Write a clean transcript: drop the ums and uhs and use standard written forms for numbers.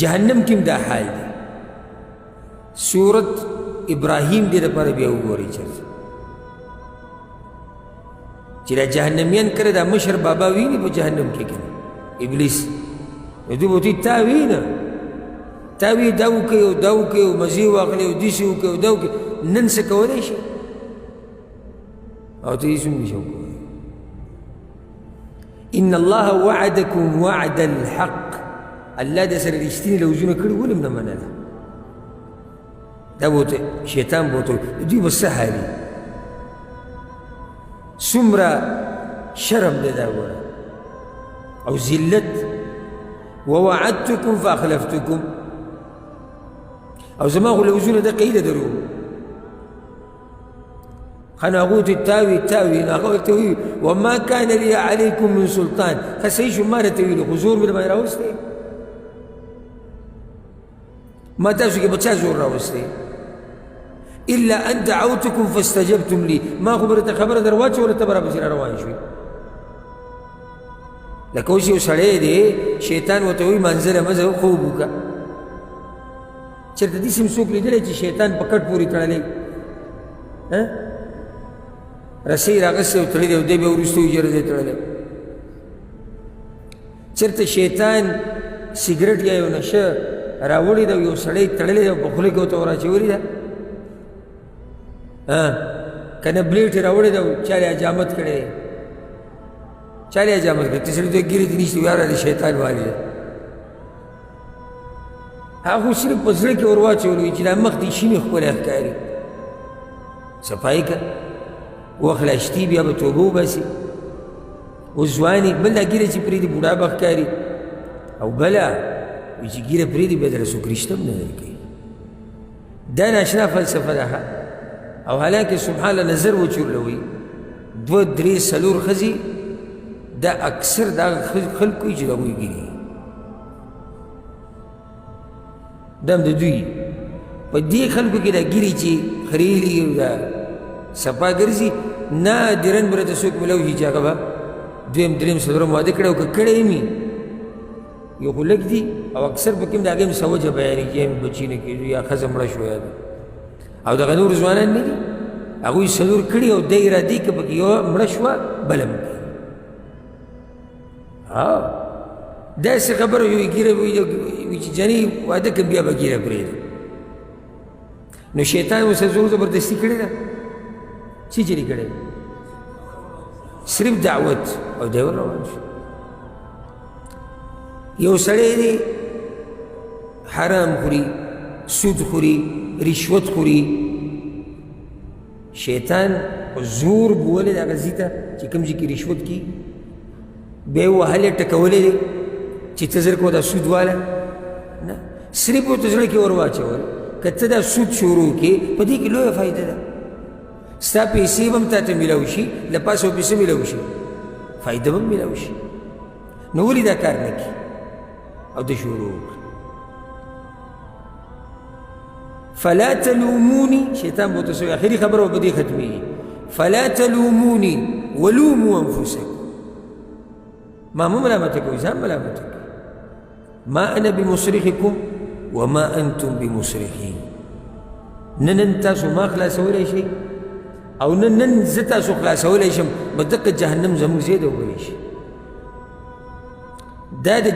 جهنم کې دا حال دی. سورت ابراهیم دې لپاره بیا وګورئ چېرته چې دا جهنمیان کله دا مشر بابا ویني په جهنم کې کنه ابلیس نو دوی به ورته تا وینه تا وی دا وکړئ او دا وکړئ او مزې واخلئ او داسې وکړئ او دا وکړئ نن څه کولی شي او ته هېڅ هم نشو کولی. ان الله وعدكم وعد الحق الله د سره رښتینې لوزونه کړي ولې هم نه منله دا به ورته شیطان به ورته دوی به څه حالي څومره شرم دی دا ګوره او ذلت ووعدتكم فاخلفتكم او زما خو لوزونه د قیله درو خانو هغوی ته تاوي نو هغه ورته وي وما كان لي عليكم من سلطان ښه صحیح شو ما راته ویلي خو زور مې درباندې راوستی ما تاسو کې به چا زور راوستی الا ان دعوتكم فاستجبتم لي ما خو به درته خبره در واچوله ته به راپسې را روان شوي لکه اوس یو سړی دی شیطان ورته وایي منزله مه ځه خوب وکړه چېرته داسې هم څوک لیدلی چې شیطان په کټ پورې تړلی رسۍ راغستی او تړلی او دی بیا وروسته وجره دی تړلی چېرته شیطان سګرټ یا یو نشه راوړې ده او یو سړی تړلی ده او په خوله کې ورته وراچولې ده که نه بلیټ یې راوړې ده او چا یې حجامت کړی دی چا یې حجامت کړی ته سړي ته ګیرې دې نشته یاره د شیطان والي ده هغه خو صرف په زړه کې ور واچولو چې دا مخ دې شینې ښکلی ښکاري صفایي که وخت لا شتي بیا به توبه وباسي اوس ځواني بل دا ګیره چې پرېږدي بوډا به ښکاري او بله وایي چې ګیره پرېږدي بیا دله څوک رشته هم نه درکوي دا ناشنا فلسفه ده او حالانکه سبحان الله نظر وچورلوي دوه درې څلور ښځې دا اکثر دا خلک وي چې د هغوی ګیري دا هم د دوی په دې خلکو کې دا ګیري چې خریلي او دا صفا ګرځي نادرا به راته څوک میلاوي چې هغه به دویم درېیم څلورم واده کړی او که کړی مي یو خو لږ دي او اکثر پکې هم د هغې هم څه وجه بیانېږي یا مې بچي نه کېږي یا ښځه مړه شوې ده او دغه نور ځوانان نه دي هغوی څلور کړي او دی ارادې که پکې یوه مړه شوه بله هم کوي داسې خبره وي ګیره وي چې جنې واده کړم بیا به ګیره پرېږدم نو شیطان ورسره زور زبردستي کړې ده څه چېرې کړی صرف دعوت او دی ور روان شو یو سړی دی حرام خوري سود خوري رشوت خوري شیطان په زور بولې د هغه ځي ته چې کوم ځای کې رشوت کي بیا یې وهلی ټکولی دی چې ته زر کوه دا سود واله نه صرف ورته زړه کې ور واچول که ته دا سود شروع کړې په دې کې لویه فایده ده ستا پیسې به هم تا ته میلاو شي له پاسه به پیسې میلاو شي فایده به هم میلاو شي نو ولې دا کار نه کړي او د شروع وکړي فلا تلوموني شیطان به ورته څه اخري خبره به په دې ختمېږي فلا تلوموني ولوموا انفسکم ما مو ملامته کوئ ځان ملامته کوئ ما انا بمصرخکم وما انتم بمصرخي نن تاسو ما خلاصولی شئ او نن زه تاسو خلاصولی شم به دقه جهنم زموږ ځای ته وګورئ شي دا د